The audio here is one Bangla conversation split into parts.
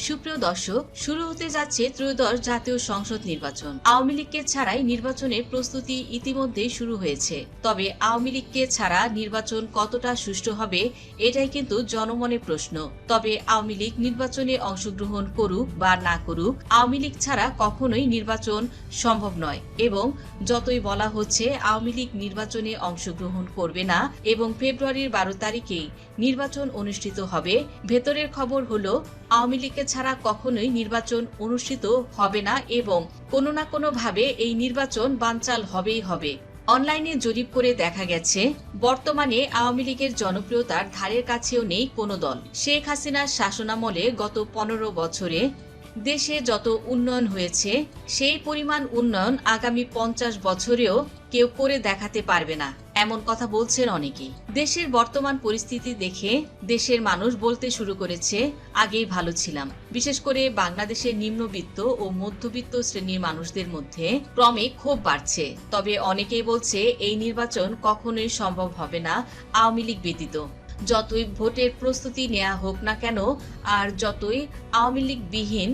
সুপ্রিয় দর্শক, শুরু হতে যাচ্ছে ত্রয়োদশ জাতীয় সংসদ নির্বাচন। আওয়ামী লীগকে ছাড়াই নির্বাচনের প্রস্তুতি ইতিমধ্যেই শুরু হয়েছে। তবে আওয়ামী লীগকে ছাড়া নির্বাচন কতটা সুষ্ঠু হবে এটাই কিন্তু জনমনে প্রশ্ন। তবে আওয়ামী লীগ নির্বাচনে অংশগ্রহণ করুক বা না করুক, আওয়ামী লীগ ছাড়া কখনোই নির্বাচন সম্ভব নয়। এবং যতই বলা হচ্ছে আওয়ামী লীগ নির্বাচনে অংশগ্রহণ করবে না এবং ফেব্রুয়ারির 12 তারিখেই নির্বাচন অনুষ্ঠিত হবে, ভেতরের খবর হলো আওয়ামী লীগকে ছাড়া কখনোই নির্বাচন অনুষ্ঠিত হবে না এবং কোনো না কোনো ভাবে এই নির্বাচন বানচাল হবেই হবে। অনলাইনে জরিপ করে দেখা গেছে বর্তমানে আওয়ামী লীগের জনপ্রিয়তার ধারের কাছেও নেই কোনো দল। শেখ হাসিনার শাসনামলে গত 15 বছরে দেশে যত উন্নয়ন হয়েছে সেই পরিমাণ উন্নয়ন আগামী 50 বছরেও কেউ করে দেখাতে পারবে না, এমন কথা বলছেন অনেকেই। দেশের বর্তমান পরিস্থিতি দেখে দেশের মানুষ বলতে শুরু করেছে আগেই ভালো ছিলাম। বিশেষ করে বাংলাদেশের নিম্নবিত্ত ও মধ্যবিত্ত শ্রেণীর মানুষদের মধ্যে ক্রমে ক্ষোভ বাড়ছে। তবে অনেকেই বলছে এই নির্বাচন কখনোই সম্ভব হবে না আওয়ামী লীগ ব্যতীত। যতই ভোটের প্রস্তুতি নেওয়া হোক না কেন আর যতই আওয়ামী লীগ বিহীন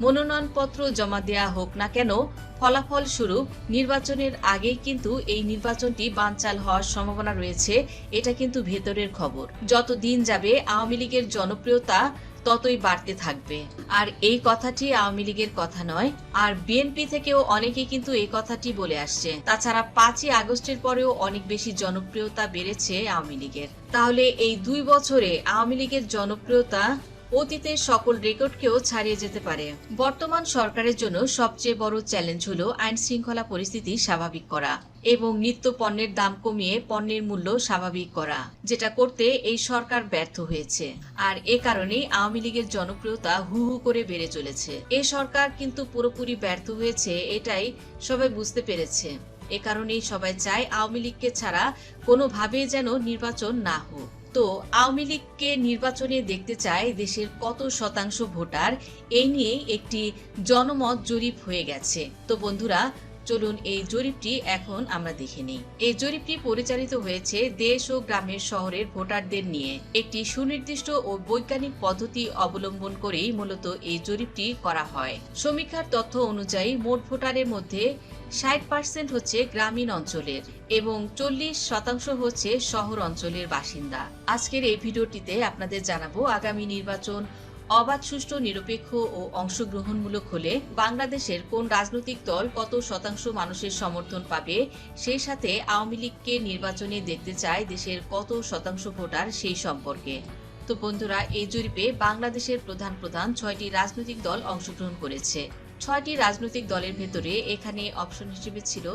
মনোনয়নপত্র জমা দেওয়া হোক না কেন, ফলাফল স্বরূপ নির্বাচনের আগেই কিন্তু এই নির্বাচনটি বানচাল হওয়ার সম্ভাবনা রয়েছে। এটা কিন্তু ভেতরের খবর। যত দিন যাবে আওয়ামী লীগের জনপ্রিয়তা ততই বাড়তে থাকবে। আর এই কথাটি আওয়ামী লীগের কথা নয়, আর বিএনপি থেকেও অনেকে কিন্তু এই কথাটি বলে আসছে। তাছাড়া 5ই আগস্টের পরেও অনেক বেশি জনপ্রিয়তা বেড়েছে আওয়ামী লীগের। তাহলে এই 2 বছরে আওয়ামী লীগের জনপ্রিয়তা অতীতের সকল রেকর্ডকেও ছাড়িয়ে যেতে পারে। বর্তমান সরকারের জন্য সবচেয়ে বড় চ্যালেঞ্জ হলো আইন শৃঙ্খলা পরিস্থিতি স্বাভাবিক করা এবং নিত্য পণ্যের দাম কমিয়ে পণ্যের মূল্য স্বাভাবিক করা, যেটা করতে এই সরকার ব্যর্থ হয়েছে। আর এ কারণেই আওয়ামী লীগের জনপ্রিয়তা হু হু করে বেড়ে চলেছে। এই সরকার কিন্তু পুরোপুরি ব্যর্থ হয়েছে, এটাই সবাই বুঝতে পেরেছে। এ কারণেই সবাই চায় আওয়ামী লীগকে ছাড়া কোনোভাবেই যেন নির্বাচন না হোক। তো আওয়ামী লীগকে নির্বাচনে দেখতে চায় দেশের কত শতাংশ ভোটার, এই নিয়ে একটি জনমত জরিপ হয়ে গেছে। তো বন্ধুরা, চলুন এই জরিপটি এখন আমরা দেখে নিই। এই জরিপটি পরিচালিত হয়েছে দেশ ও গ্রামের শহরের ভোটারদের নিয়ে। একটি সুনির্দিষ্ট ও বৈজ্ঞানিক পদ্ধতি অবলম্বন করেই মূলত এই জরিপটি করা হয়। সমীক্ষার তথ্য অনুযায়ী মোট ভোটারের মধ্যে 60% হচ্ছে গ্রামীণ অঞ্চলের এবং 40% হচ্ছে শহর অঞ্চলের বাসিন্দা। আজকের এই ভিডিওটিতে আপনাদের জানাবো আগামী নির্বাচন অবাধ, সুষ্ঠু, নিরপেক্ষ ও অংশগ্রহণমূলক হলে বাংলাদেশের কোন রাজনৈতিক দল কত শতাংশ মানুষের সমর্থন পাবে, সেই সাথে আওয়ামী লীগকে নির্বাচনে দেখতে চায় দেশের কত শতাংশ ভোটার সেই সম্পর্কে। তো বন্ধুরা, এই জরিপে বাংলাদেশের প্রধান 6টি রাজনৈতিক দল অংশগ্রহণ করেছে। 6টি রাজনৈতিক দলের ভেতরে এখানে অপশন হিসেবে ছিল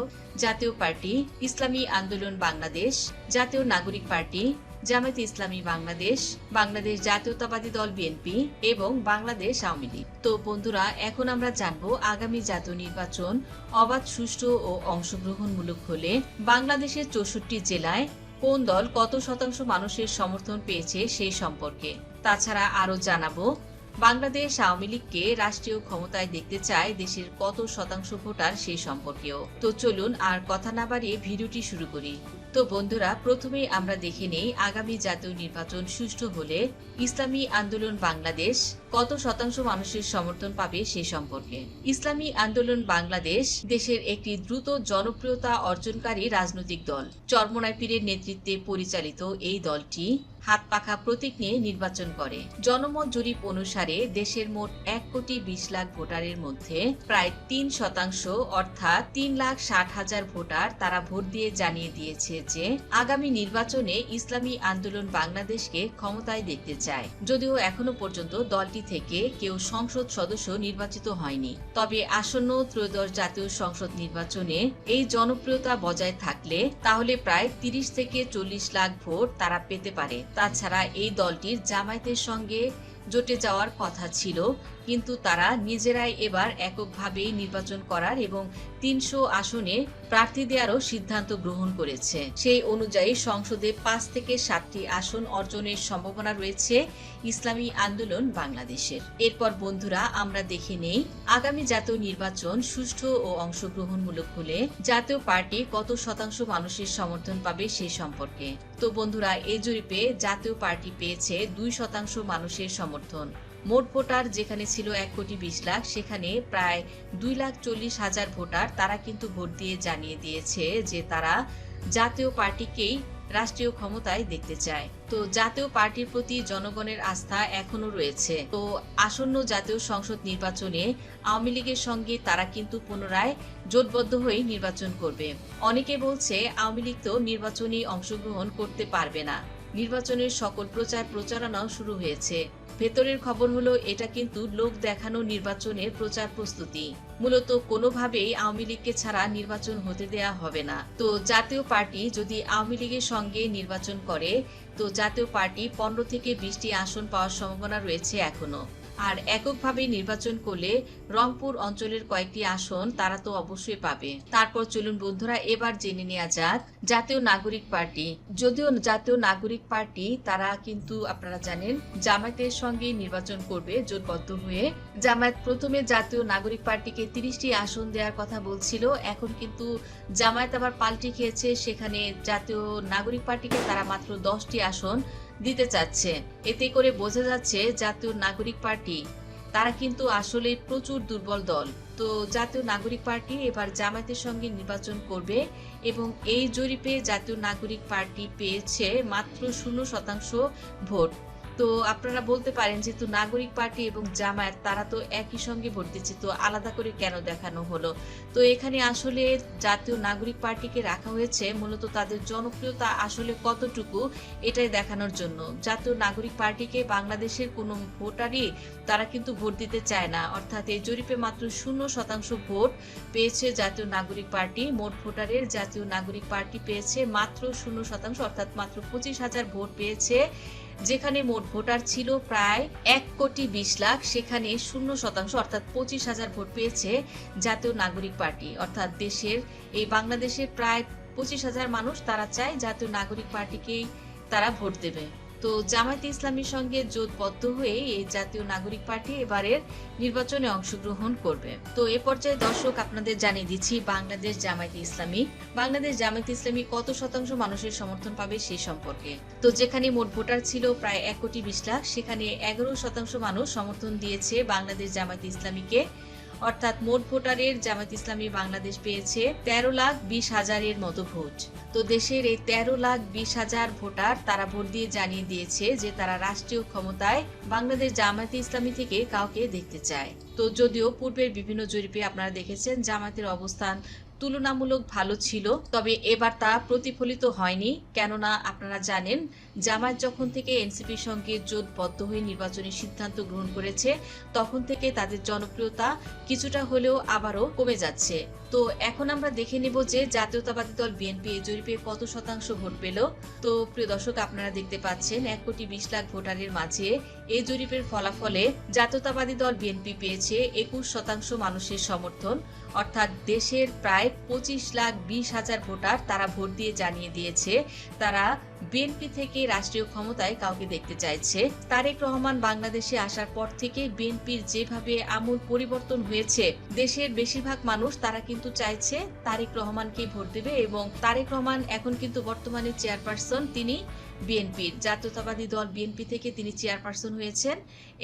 জাতীয় পার্টি, ইসলামী আন্দোলন বাংলাদেশ, জাতীয় নাগরিক পার্টি, জামায়াতে ইসলামী বাংলাদেশ, বাংলাদেশ জাতীয়তাবাদী দল বিএনপি এবং বাংলাদেশ আওয়ামী লীগ। তো বন্ধুরা, এখন আমরা জানবো আগামী জাতীয় নির্বাচন অবাধ, সুষ্ঠু ও অংশগ্রহণমূলক হলে বাংলাদেশের 64 জেলায় কোন দল কত শতাংশ মানুষের সমর্থন পেয়েছে সেই সম্পর্কে। তাছাড়া আরো জানাবো বাংলাদেশ আওয়ামী লীগকে রাষ্ট্রীয় ক্ষমতায় দেখতে চায় দেশের কত শতাংশ ভোটার সেই সম্পর্কেও। তো চলুন আর কথা না বাড়িয়ে ভিডিওটি শুরু করি। তো বন্ধুরা, প্রথমেই আমরা দেখে নেই আগামী জাতীয় নির্বাচন সুষ্ঠু হলে ইসলামী আন্দোলন বাংলাদেশ কত শতাংশ মানুষের সমর্থন পাবে সে সম্পর্কে। ইসলামী আন্দোলন বাংলাদেশ দেশের একটি দ্রুত জনপ্রিয়তা অর্জনকারী রাজনৈতিক দল। চরমোনাই পীরের নেতৃত্বে পরিচালিত এই দলটি হাত পাখা প্রতীক নিয়ে নির্বাচন করে। জনমত জরিপ অনুসারে দেশের মোট 1,20,00,000 ভোটারের মধ্যে প্রায় 3% অর্থাৎ 3,60,000 ভোটার তারা ভোট দিয়ে জানিয়ে দিয়েছে যে আগামী নির্বাচনে ইসলামী আন্দোলন বাংলাদেশকে ক্ষমতায় দেখতে চায়। যদিও এখনো পর্যন্ত দলটি থেকে কেউ সংসদ সদস্য নির্বাচিত হয়নি, তবে আসন্ন ত্রয়োদশ জাতীয় সংসদ নির্বাচনে এই জনপ্রিয়তা বজায় থাকলে তাহলে প্রায় 30 থেকে 40 লাখ ভোট তারা পেতে পারে। তাছাড়া এই দলটির জামায়াতের সঙ্গে জোটে যাওয়ার কথা ছিল, কিন্তু তারা নিজেরাই এবার এককভাবেই নির্বাচন করার এবং 300 আসনে প্রার্থী দেওয়ারও সিদ্ধান্ত গ্রহণ করেছে। সেই অনুযায়ী সংসদে 5 থেকে 7টি আসন অর্জনের সম্ভাবনা রয়েছে ইসলামী আন্দোলন বাংলাদেশের। এরপর বন্ধুরা, আমরা দেখে নেই আগামী জাতীয় নির্বাচন সুষ্ঠু ও অংশগ্রহণমূলক হলে জাতীয় পার্টি কত শতাংশ মানুষের সমর্থন পাবে সে সম্পর্কে। তো বন্ধুরা, এই জরিপে জাতীয় পার্টি পেয়েছে 2% মানুষের সমর্থন। সমর্থন। মোট ভোটার যেখানে ছিল 1,20,00,000, সেখানে প্রায় 2,40,000 ভোটার তারা কিন্তু ভোট দিয়ে জানিয়ে দিয়েছে যে তারা জাতীয় পার্টিকেই রাষ্ট্রীয় ক্ষমতায় দেখতে চায়। তো জাতীয় পার্টির প্রতি জনগণের আস্থা এখনো রয়েছে। তো আসন্ন জাতীয় সংসদ নির্বাচনে আওয়ামী লীগের সঙ্গে তারা কিন্তু পুনরায় জোটবদ্ধ হয়ে নির্বাচন করবে। অনেকে বলছে আওয়ামী লীগ তো নির্বাচনে অংশগ্রহণ করতে পারবে না। নির্বাচনের সকল প্রচারণাও শুরু হয়েছে। ভেতরের খবর হলো এটা কিন্তু লোক দেখানো নির্বাচনের প্রচার প্রস্তুতি। মূলত কোনোভাবেই আওয়ামী লীগকে ছাড়া নির্বাচন হতে দেয়া হবে না। তো জাতীয় পার্টি যদি আওয়ামী লীগের সঙ্গে নির্বাচন করে, তো জাতীয় পার্টি 15 থেকে 20টি আসন পাওয়ার সম্ভাবনা রয়েছে এখনো। আর এককভাবে নির্বাচন করলে রংপুর অঞ্চলের কয়েকটি আসন তারা তো অবশ্যই পাবে। তারপর চলুন বন্ধুরা এবার জেনে নেওয়া যাক জাতীয় নাগরিক পার্টি। যদিও জাতীয় নাগরিক পার্টি তারা কিন্তু আপনারা জানেন জামায়াতের সঙ্গে নির্বাচন করবে জোটবদ্ধ হয়ে। জামায়াত প্রথমে জাতীয় নাগরিক পার্টিকে 30টি আসন দেওয়ার কথা বলছিল, এখন কিন্তু জামায়াত আবার পাল্টে খেয়েছে, সেখানে জাতীয় নাগরিক পার্টিকে তারা মাত্র 10টি আসন দিতে চাচ্ছে। এতে করে বোঝা যাচ্ছে জাতীয় নাগরিক পার্টি তারা কিন্তু আসলে প্রচুর দুর্বল দল। তো জাতীয় নাগরিক পার্টি এবার জামায়াতের সঙ্গে নির্বাচন করবে এবং এই জরিপে জাতীয় নাগরিক পার্টি পেয়েছে মাত্র 0% ভোট। তো আপনারা বলতে পারেন যেহেতু নাগরিক পার্টি এবং জামায়াত তারা তো একই সঙ্গে ভোট দিচ্ছে, তো আলাদা করে কেন দেখানো হলো? তো এখানে আসলে জাতীয় নাগরিক পার্টিকে রাখা হয়েছে মূলত তাদের জনপ্রিয়তা আসলে কতটুকু এটাই দেখানোর জন্য। জাতীয় নাগরিক পার্টিকে বাংলাদেশের কোনো ভোটারই তারা কিন্তু ভোট দিতে চায় না, অর্থাৎ এই জরিপে মাত্র 0% ভোট পেয়েছে জাতীয় নাগরিক পার্টি। মোট ভোটারের জাতীয় নাগরিক পার্টি পেয়েছে মাত্র 0%, অর্থাৎ মাত্র 25,000 ভোট পেয়েছে। যেখানে মোট ভোটার ছিল প্রায় 1,20,00,000, সেখানে 0% অর্থাৎ 25,000 ভোট পেয়েছে জাতীয় নাগরিক পার্টি। অর্থাৎ দেশের এই বাংলাদেশের প্রায় 25,000 মানুষ তারা চায় জাতীয় নাগরিক পার্টিকেই তারা ভোট দেবে। তো জামায়াতে ইসলামীর সঙ্গে জোটবদ্ধ হয়ে এই জাতীয় নাগরিক পার্টি এবারের নির্বাচনে অংশগ্রহণ করবে। তো এ পর্যায়ে দর্শক আপনাদের জানিয়ে দিচ্ছি বাংলাদেশ জামায়াতে ইসলামী কত শতাংশ মানুষের সমর্থন পাবে সেই সম্পর্কে। তো যেখানে মোট ভোটার ছিল প্রায় 1,20,00,000, সেখানে 11% মানুষ সমর্থন দিয়েছে বাংলাদেশ জামায়াতে ইসলামীকে। অর্থাৎ মোট ভোটারের জামায়াত ইসলামী বাংলাদেশ পেয়েছে 13,20,000-এর মতো ভোট। তো দেশের এই 13,20,000 ভোটার তারা ভোট দিয়ে জানিয়ে দিয়েছে যে তারা রাষ্ট্রীয় ক্ষমতায় বাংলাদেশ জামায়াতে ইসলামী থেকে কাউকে দেখতে চায়। তো যদিও পূর্বের বিভিন্ন জরিপে আপনারা দেখেছেন জামায়াতের অবস্থান তুলনামূলক ভালো ছিল, তবে এবার তা প্রতিফলিত হয়নি। কেননা আপনারা জানেন জামায়াত যখন থেকে এনসিপির সঙ্গে জোটবদ্ধ হয়ে নির্বাচনের সিদ্ধান্ত গ্রহণ করেছে তখন থেকে তাদের জনপ্রিয়তা কিছুটা হলেও আবারও কমে যাচ্ছে। তো এখন আমরা দেখে নেব যে জাতীয়তাবাদী দল বিএনপি এই জরিপে কত শতাংশ ভোট পেল। তো প্রিয় দর্শক আপনারা দেখতে পাচ্ছেন 1,20,00,000 ভোটারের মাঝে এই জরিপের ফলাফলে জাতীয়তাবাদী দল বিএনপি পেয়েছে 21% মানুষের সমর্থন। অর্থাৎ দেশের প্রায় 25,20,000 ভোটার তারা ভোট দিয়ে জানিয়ে দিয়েছে তারা বিএনপি থেকে রাষ্ট্রীয় ক্ষমতায় কাউকে দেখতে চাইছে। তারেক রহমান বাংলাদেশে আসার পর থেকে বিএনপির যেভাবে আমূল পরিবর্তন হয়েছে, দেশের বেশিরভাগ মানুষ তারা কিন্তু চাইছে তারেক রহমানকে ভোট দেবে এবং তারেক রহমান এখন কিন্তু বর্তমানে চেয়ারপারসন, তিনি বিএনপির জাতীয়তাবাদী দল বিএনপি থেকে তিনি চেয়ারপারসন হয়েছেন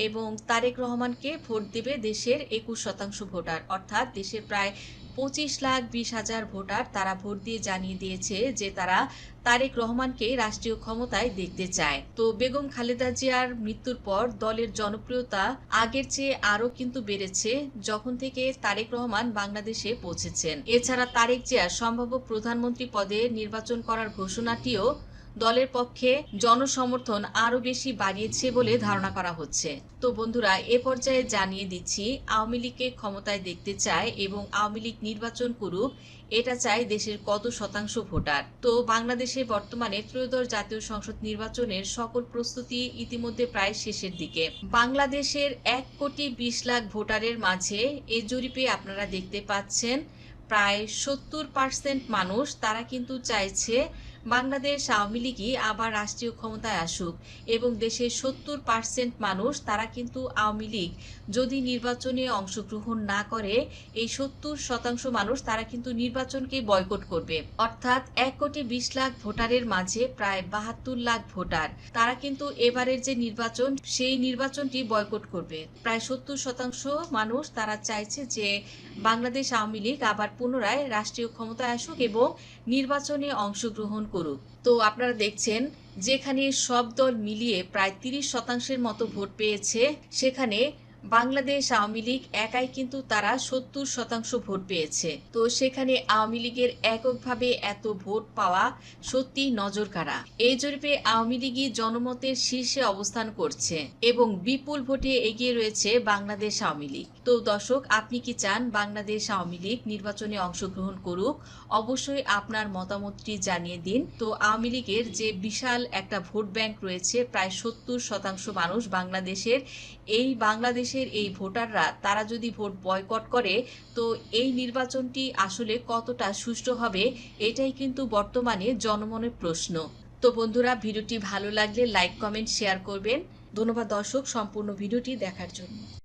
এবং তারেক রহমানকে ভোট দেবে দেশের 21% ভোটার। অর্থাৎ দেশের প্রায় 25,20,000 ভোটার তারা ভোট দিয়ে জানিয়ে দিয়েছে যে তারা তারেক রহমানকে রাষ্ট্রীয় ক্ষমতায় দেখতে চায়। তো বেগম খালেদা জিয়ার মৃত্যুর পর দলের জনপ্রিয়তা আগের চেয়ে আরো কিন্তু বেড়েছে যখন থেকে তারেক রহমান বাংলাদেশে পৌঁছেছেন। এছাড়া তারেক জিয়া সম্ভাব্য প্রধানমন্ত্রী পদে নির্বাচন করার ঘোষণাটিও দলের পক্ষে জনসমর্থন আরো বেশি বাড়িয়েছে বলে ধারণা করা হচ্ছে। তো বন্ধুরা এ পর্যায়ে জানিয়ে দিচ্ছি আওয়ামী লীগকে ক্ষমতায় দেখতে চায় এবং আওয়ামী লীগ নির্বাচন করুক এটা চায় দেশের কত শতাংশ ভোটার। তো বাংলাদেশে বর্তমানে ত্রয়োদশ জাতীয় সংসদ নির্বাচনের সকল প্রস্তুতি ইতিমধ্যে প্রায় শেষের দিকে। বাংলাদেশের 1,20,00,000 ভোটারের মাঝে এই জরিপে আপনারা দেখতে পাচ্ছেন প্রায় 70% মানুষ তারা কিন্তু চাইছে বাংলাদেশ আওয়ামী লীগই আবার রাষ্ট্রীয় ক্ষমতায় আসুক এবং দেশের 70% মানুষ তারা কিন্তু আওয়ামী লীগ যদি নির্বাচনে অংশগ্রহণ না করে, এই 70% মানুষ তারা কিন্তু নির্বাচনকে বয়কট করবে। অর্থাৎ 1,20,00,000 ভোটারের মাঝে প্রায় 72 লাখ ভোটার তারা কিন্তু এবারের যে নির্বাচন সেই নির্বাচনটি বয়কট করবে। প্রায় 70% মানুষ তারা চাইছে যে বাংলাদেশ আওয়ামী লীগ আবার পুনরায় রাষ্ট্রীয় ক্ষমতায় আসুক এবং নির্বাচনে অংশগ্রহণ করুক। তো আপনারা দেখছেন যেখানে সব দল মিলিয়ে প্রায় 30% মতো ভোট পেয়েছে, সেখানে বাংলাদেশ আওয়ামী লীগ একাই কিন্তু তারা 70% ভোট পেয়েছে। তো সেখানে আওয়ামী লীগের এককভাবে এত ভোট পাওয়া সত্যি নজরকাড়া। এই জরিপে আওয়ামী লীগই জনমতের শীর্ষে অবস্থান করছে এবং বিপুল ভোটে এগিয়ে রয়েছে বাংলাদেশ আওয়ামী লীগ। তো দর্শক, আপনি কি চান বাংলাদেশ আওয়ামী লীগ নির্বাচনে অংশগ্রহণ করুক? অবশ্যই আপনার মতামতটি জানিয়ে দিন। তো আওয়ামী লীগের যে বিশাল একটা ভোট ব্যাংক রয়েছে, প্রায় 70% মানুষ বাংলাদেশের, এই বাংলাদেশের এই ভোটাররা তারা যদি ভোট বয়কট করে, তো এই নির্বাচনটি আসলে কতটা সুষ্ঠু হবে এটাই কিন্তু বর্তমানে জনমনের প্রশ্ন। তো বন্ধুরা, ভিডিওটি ভালো লাগলে লাইক, কমেন্ট, শেয়ার করবেন। ধন্যবাদ দর্শক সম্পূর্ণ ভিডিওটি দেখার জন্য।